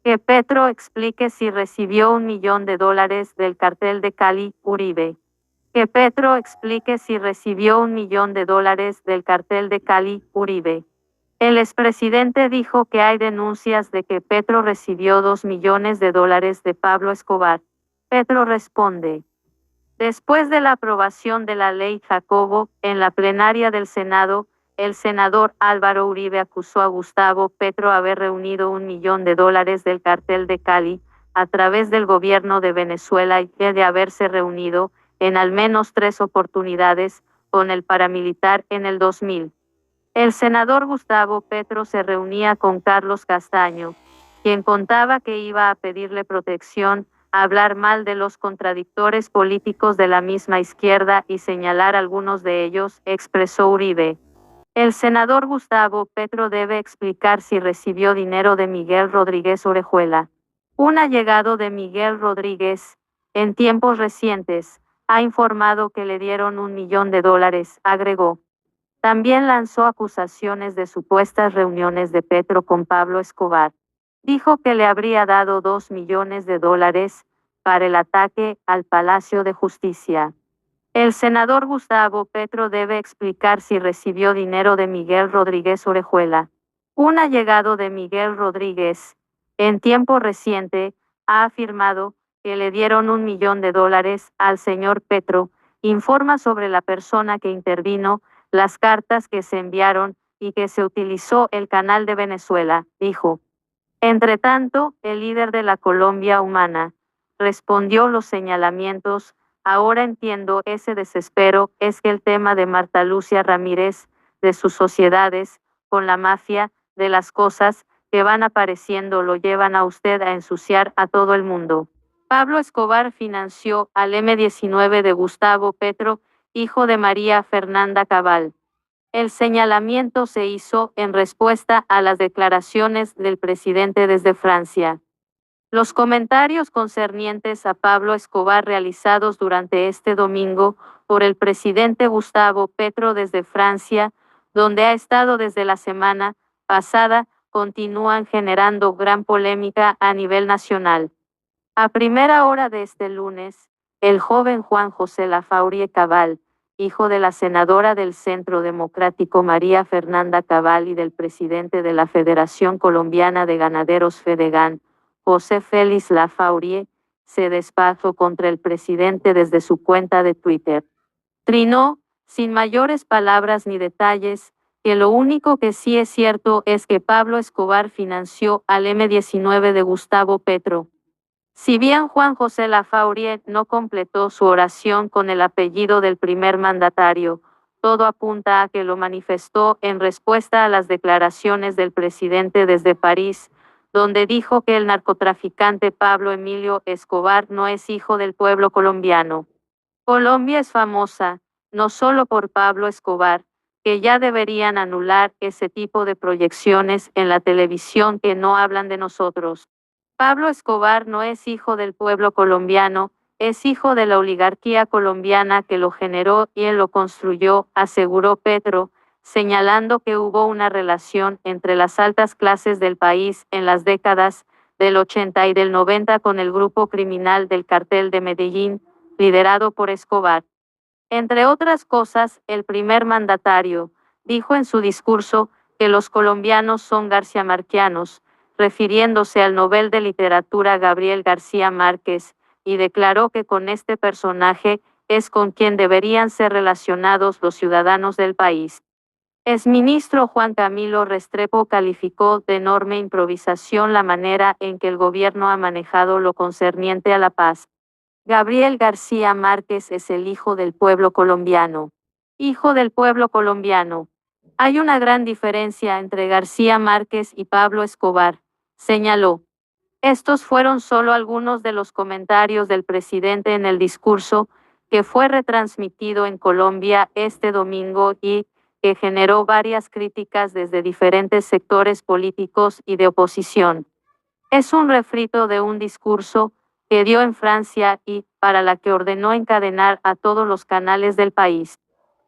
Que Petro explique si recibió $1 millón del cartel de Cali, Uribe. Que Petro explique si recibió $1 millón del cartel de Cali, Uribe. El expresidente dijo que hay denuncias de que Petro recibió $2 millones de Pablo Escobar. Petro responde. Después de la aprobación de la ley Jacobo, en la plenaria del Senado, el senador Álvaro Uribe acusó a Gustavo Petro haber reunido $1 millón del cartel de Cali, a través del gobierno de Venezuela y de haberse reunido, en al menos 3 oportunidades, con el paramilitar en el 2000. El senador Gustavo Petro se reunía con Carlos Castaño, quien contaba que iba a pedirle protección, a hablar mal de los contradictores políticos de la misma izquierda y señalar algunos de ellos, expresó Uribe. El senador Gustavo Petro debe explicar si recibió dinero de Miguel Rodríguez Orejuela. Un allegado de Miguel Rodríguez, en tiempos recientes, ha informado que le dieron $1 millón, agregó. También lanzó acusaciones de supuestas reuniones de Petro con Pablo Escobar. Dijo que le habría dado $2 millones para el ataque al Palacio de Justicia. El senador Gustavo Petro debe explicar si recibió dinero de Miguel Rodríguez Orejuela. Un allegado de Miguel Rodríguez, en tiempo reciente, ha afirmado que le dieron $1 millón al señor Petro, informa sobre la persona que intervino, las cartas que se enviaron y que se utilizó el canal de Venezuela, dijo. Entretanto, el líder de la Colombia Humana respondió los señalamientos. Ahora entiendo ese desespero, es que el tema de Marta Lucía Ramírez, de sus sociedades, con la mafia, de las cosas que van apareciendo lo llevan a usted a ensuciar a todo el mundo. Pablo Escobar financió al M-19 de Gustavo Petro, hijo de María Fernanda Cabal. El señalamiento se hizo en respuesta a las declaraciones del presidente desde Francia. Los comentarios concernientes a Pablo Escobar realizados durante este domingo por el presidente Gustavo Petro desde Francia, donde ha estado desde la semana pasada, continúan generando gran polémica a nivel nacional. A primera hora de este lunes, el joven Juan José Lafaurie Cabal, hijo de la senadora del Centro Democrático María Fernanda Cabal y del presidente de la Federación Colombiana de Ganaderos Fedegan, José Félix Lafaurie, se despachó contra el presidente desde su cuenta de Twitter. Trinó, sin mayores palabras ni detalles, que lo único que sí es cierto es que Pablo Escobar financió al M-19 de Gustavo Petro. Si bien Juan José Lafaurie no completó su oración con el apellido del primer mandatario, todo apunta a que lo manifestó en respuesta a las declaraciones del presidente desde París, donde dijo que el narcotraficante Pablo Emilio Escobar no es hijo del pueblo colombiano. Colombia es famosa, no solo por Pablo Escobar, que ya deberían anular ese tipo de proyecciones en la televisión que no hablan de nosotros. Pablo Escobar no es hijo del pueblo colombiano, es hijo de la oligarquía colombiana que lo generó y él lo construyó, aseguró Petro, señalando que hubo una relación entre las altas clases del país en las décadas del 80 y del 90 con el grupo criminal del Cartel de Medellín, liderado por Escobar. Entre otras cosas, el primer mandatario dijo en su discurso que los colombianos son garciamarquianos, refiriéndose al Nobel de Literatura Gabriel García Márquez, y declaró que con este personaje es con quien deberían ser relacionados los ciudadanos del país. Exministro Juan Camilo Restrepo calificó de enorme improvisación la manera en que el gobierno ha manejado lo concerniente a la paz. Gabriel García Márquez es el hijo del pueblo colombiano. Hijo del pueblo colombiano. Hay una gran diferencia entre García Márquez y Pablo Escobar, señaló. Estos fueron solo algunos de los comentarios del presidente en el discurso, que fue retransmitido en Colombia este domingo y que generó varias críticas desde diferentes sectores políticos y de oposición. Es un refrito de un discurso que dio en Francia y para la que ordenó encadenar a todos los canales del país.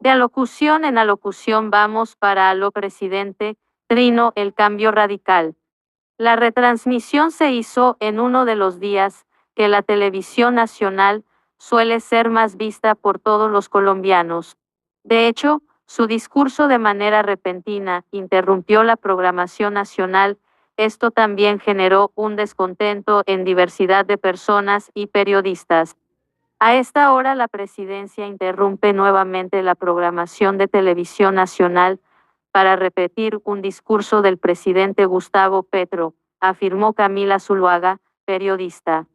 De alocución en alocución vamos para aló presidente, trino el cambio radical. La retransmisión se hizo en uno de los días que la televisión nacional suele ser más vista por todos los colombianos. De hecho, su discurso de manera repentina interrumpió la programación nacional. Esto también generó un descontento en diversidad de personas y periodistas. A esta hora la presidencia interrumpe nuevamente la programación de televisión nacional para repetir un discurso del presidente Gustavo Petro, afirmó Camila Zuluaga, periodista.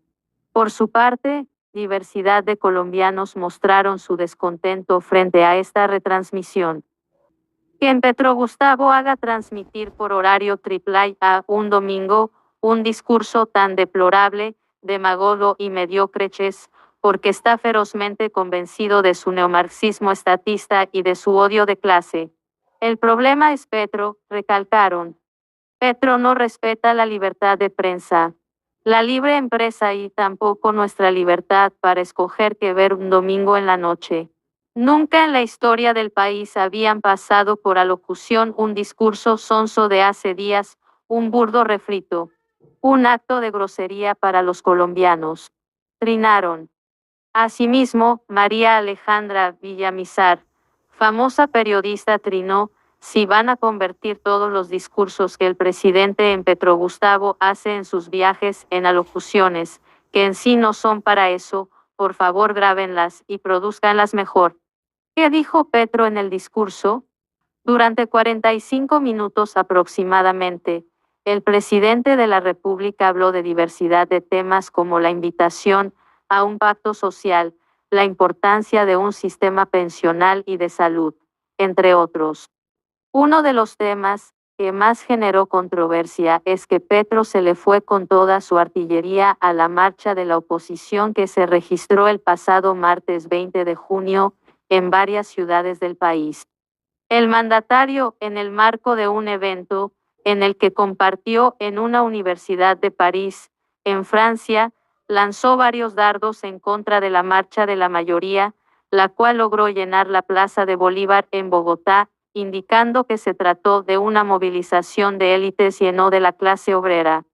Por su parte, diversidad de colombianos mostraron su descontento frente a esta retransmisión. Que en Petro Gustavo haga transmitir por horario triple A un domingo un discurso tan deplorable, demagogo y mediocreches, porque está ferozmente convencido de su neomarxismo estatista y de su odio de clase. El problema es Petro, recalcaron. Petro no respeta la libertad de prensa, la libre empresa y tampoco nuestra libertad para escoger qué ver un domingo en la noche. Nunca en la historia del país habían pasado por alocución un discurso sonso de hace días, un burdo refrito, un acto de grosería para los colombianos. Trinaron. Asimismo, María Alejandra Villamizar, famosa periodista, trinó: si van a convertir todos los discursos que el presidente en Petro Gustavo hace en sus viajes en alocuciones, que en sí no son para eso, por favor grábenlas y produzcanlas mejor. ¿Qué dijo Petro en el discurso? Durante 45 minutos aproximadamente, el presidente de la República habló de diversidad de temas como la invitación a un pacto social, la importancia de un sistema pensional y de salud, entre otros. Uno de los temas que más generó controversia es que Petro se le fue con toda su artillería a la marcha de la oposición que se registró el pasado martes 20 de junio en varias ciudades del país. El mandatario, en el marco de un evento en el que compartió en una universidad de París, en Francia, lanzó varios dardos en contra de la marcha de la mayoría, la cual logró llenar la Plaza de Bolívar en Bogotá, indicando que se trató de una movilización de élites y no de la clase obrera.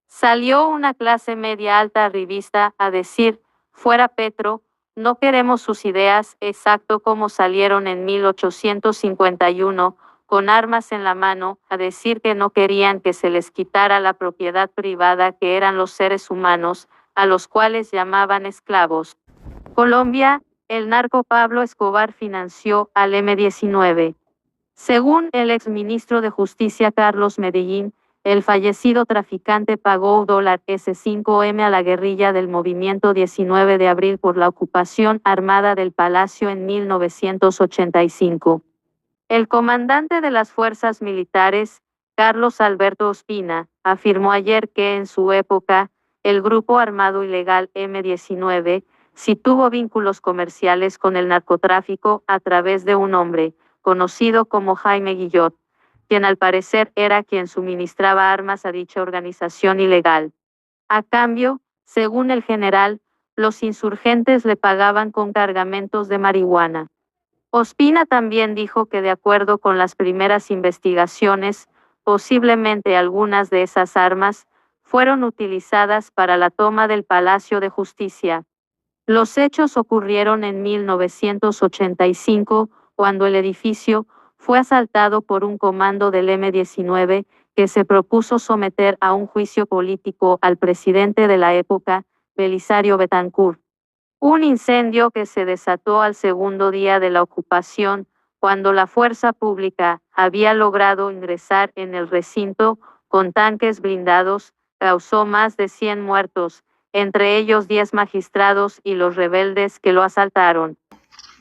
Salió una clase media alta arribista a decir: fuera Petro, no queremos sus ideas, exacto como salieron en 1851, con armas en la mano, a decir que no querían que se les quitara la propiedad privada que eran los seres humanos, a los cuales llamaban esclavos. Colombia, el narco Pablo Escobar financió al M-19. Según el exministro de Justicia Carlos Medellín, el fallecido traficante pagó $5M a la guerrilla del Movimiento 19 de abril por la ocupación armada del Palacio en 1985. El comandante de las fuerzas militares, Carlos Alberto Ospina, afirmó ayer que en su época, el grupo armado ilegal M-19 sí tuvo vínculos comerciales con el narcotráfico a través de un hombre, conocido como Jaime Guillot, quien al parecer era quien suministraba armas a dicha organización ilegal. A cambio, según el general, los insurgentes le pagaban con cargamentos de marihuana. Ospina también dijo que de acuerdo con las primeras investigaciones, posiblemente algunas de esas armas fueron utilizadas para la toma del Palacio de Justicia. Los hechos ocurrieron en 1985, cuando el edificio fue asaltado por un comando del M-19 que se propuso someter a un juicio político al presidente de la época, Belisario Betancur. Un incendio que se desató al segundo día de la ocupación, cuando la fuerza pública había logrado ingresar en el recinto con tanques blindados, causó más de 100 muertos, entre ellos 10 magistrados y los rebeldes que lo asaltaron.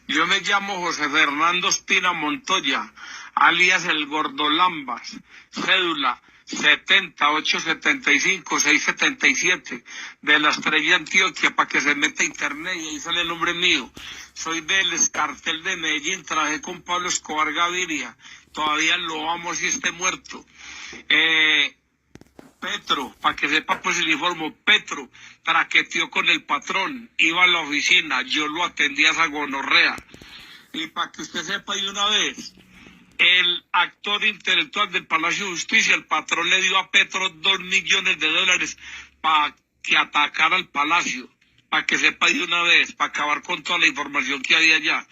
Yo me llamo José Fernando Espina Montoya, alias El Gordo Lambas, cédula 70-875-677 de la Estrella Antioquia, para que se meta a internet y ahí sale el nombre mío. Soy del cartel de Medellín, trabajé con Pablo Escobar Gaviria, todavía lo amo si esté muerto. Petro, para que sepa pues el informo, Petro traqueteó con el patrón, iba a la oficina, yo lo atendía a esa gonorrea. Y para que usted sepa de una vez, El actor intelectual del Palacio de Justicia, el patrón le dio a Petro $2 millones para que atacara el Palacio, para que sepa de una vez, para acabar con toda la información que hay allá.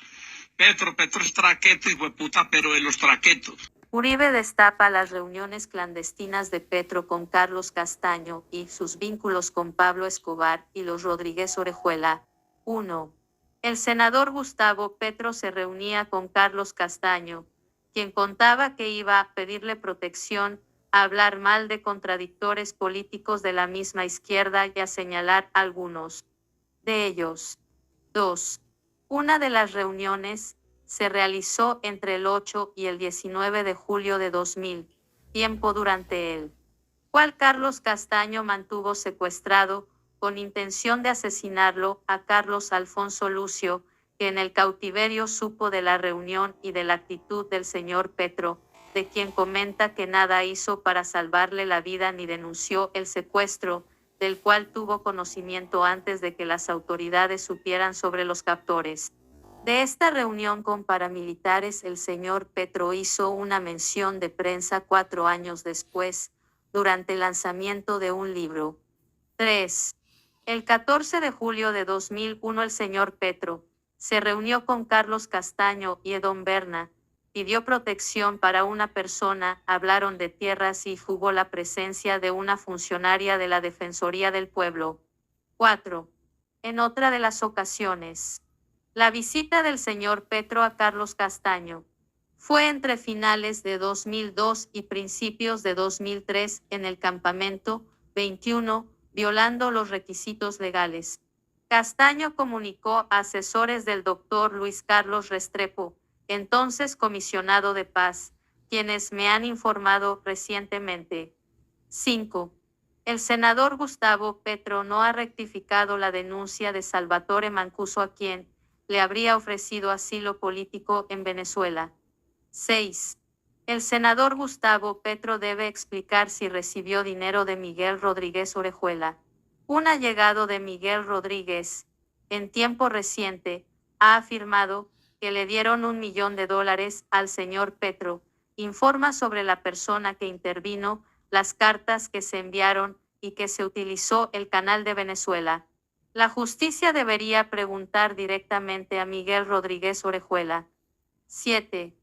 Petro es traqueto, hijo de puta, pero de los traquetos. Uribe destapa las reuniones clandestinas de Petro con Carlos Castaño y sus vínculos con Pablo Escobar y los Rodríguez Orejuela. 1. El senador Gustavo Petro se reunía con Carlos Castaño, quien contaba que iba a pedirle protección, a hablar mal de contradictores políticos de la misma izquierda y a señalar algunos de ellos. 2. Una de las reuniones se realizó entre el 8 y el 19 de julio de 2000, tiempo durante el cual Carlos Castaño mantuvo secuestrado, con intención de asesinarlo, a Carlos Alfonso Lucio, que en el cautiverio supo de la reunión y de la actitud del señor Petro, de quien comenta que nada hizo para salvarle la vida ni denunció el secuestro, del cual tuvo conocimiento antes de que las autoridades supieran sobre los captores. De esta reunión con paramilitares el señor Petro hizo una mención de prensa 4 años después, durante el lanzamiento de un libro. 3. El 14 de julio de 2001 el señor Petro se reunió con Carlos Castaño y Edom Berna, pidió protección para una persona, hablaron de tierras y hubo la presencia de una funcionaria de la Defensoría del Pueblo. 4. En otra de las ocasiones, la visita del señor Petro a Carlos Castaño fue entre finales de 2002 y principios de 2003 en el campamento 21, violando los requisitos legales. Castaño comunicó a asesores del doctor Luis Carlos Restrepo, entonces comisionado de paz, quienes me han informado recientemente. 5. El senador Gustavo Petro no ha rectificado la denuncia de Salvatore Mancuso, a quien le habría ofrecido asilo político en Venezuela. 6. El senador Gustavo Petro debe explicar si recibió dinero de Miguel Rodríguez Orejuela. Un allegado de Miguel Rodríguez, en tiempo reciente, ha afirmado que le dieron $1 millón al señor Petro, informa sobre la persona que intervino, las cartas que se enviaron y que se utilizó el canal de Venezuela. La justicia debería preguntar directamente a Miguel Rodríguez Orejuela. 7.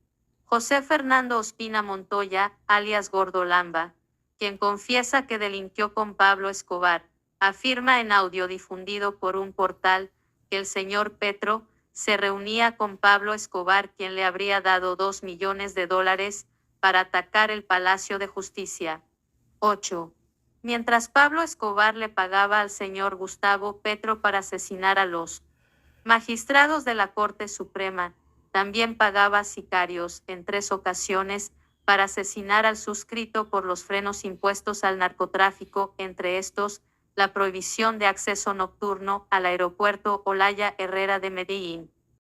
José Fernando Ospina Montoya, alias Gordo Lamba, quien confiesa que delinquió con Pablo Escobar, afirma en audio difundido por un portal que el señor Petro se reunía con Pablo Escobar, quien le habría dado $2 millones para atacar el Palacio de Justicia. 8. Mientras Pablo Escobar le pagaba al señor Gustavo Petro para asesinar a los magistrados de la Corte Suprema, también pagaba sicarios en 3 ocasiones para asesinar al suscrito por los frenos impuestos al narcotráfico, entre estos, la prohibición de acceso nocturno al aeropuerto Olaya Herrera de Medellín.